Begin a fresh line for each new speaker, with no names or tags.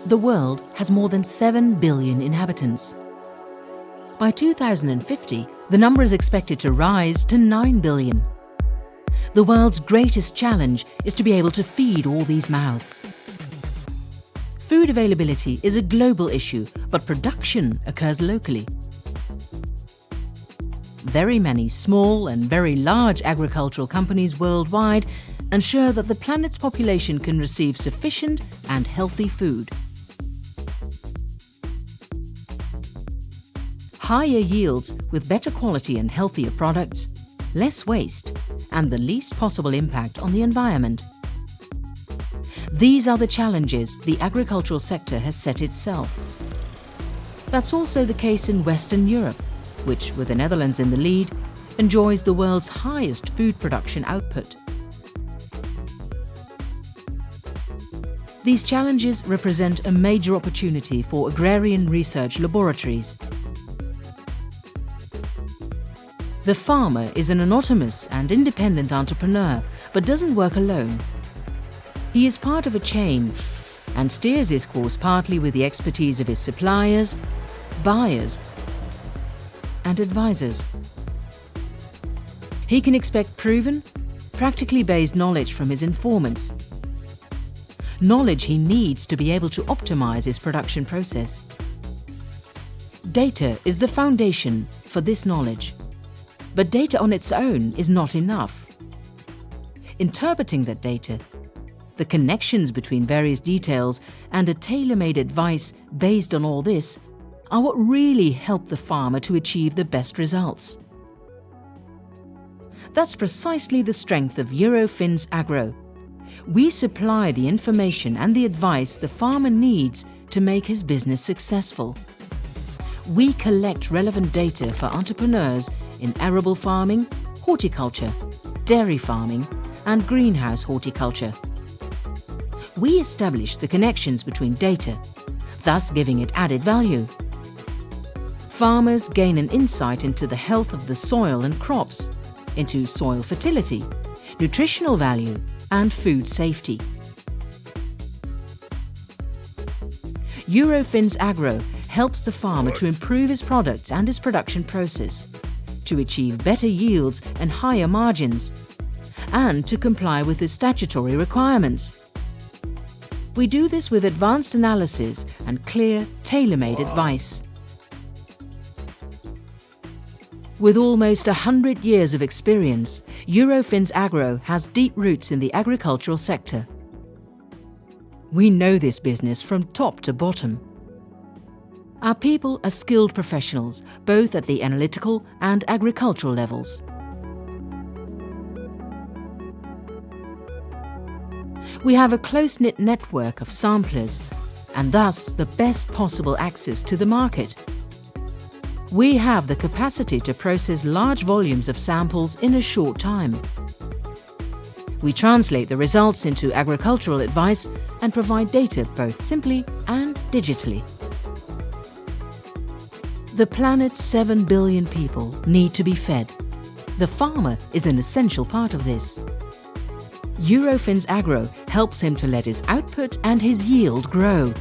The world has more than 7 billion inhabitants. By 2050, the number is expected to rise to 9 billion. The world's greatest challenge is to be able to feed all these mouths. Food availability is a global issue, but production occurs locally. Very many small and very large agricultural companies worldwide ensure that the planet's population can receive sufficient and healthy food. Higher yields with better quality and healthier products, less waste, and the least possible impact on the environment. These are the challenges the agricultural sector has set itself. That's also the case in Western Europe, which, with the Netherlands in the lead, enjoys the world's highest food production output. These challenges represent a major opportunity for agrarian research laboratories. The farmer is an autonomous and independent entrepreneur, but doesn't work alone. He is part of a chain and steers his course partly with the expertise of his suppliers, buyers, and advisors. He can expect proven, practically based knowledge from his informants. Knowledge he needs to be able to optimize his production process. Data is the foundation for this knowledge. But data on its own is not enough. Interpreting that data, the connections between various details, and a tailor-made advice based on all this are what really help the farmer to achieve the best results. That's precisely the strength of Eurofins Agro. We supply the information and the advice the farmer needs to make his business successful. We collect relevant data for entrepreneurs in arable farming, horticulture, dairy farming, and greenhouse horticulture. We establish the connections between data, thus giving it added value. Farmers gain an insight into the health of the soil and crops, into soil fertility, nutritional value, and food safety. Eurofins Agro helps the farmer to improve his products and his production process, to achieve better yields and higher margins, and to comply with the statutory requirements. We do this with advanced analysis and clear, tailor-made advice. With almost 100 years of experience, Eurofins Agro has deep roots in the agricultural sector. We know this business from top to bottom. Our people are skilled professionals, both at the analytical and agricultural levels. We have a close-knit network of samplers and thus the best possible access to the market. We have the capacity to process large volumes of samples in a short time. We translate the results into agricultural advice and provide data both simply and digitally. The planet's 7 billion people need to be fed. The farmer is an essential part of this. Eurofins Agro helps him to let his output and his yield grow.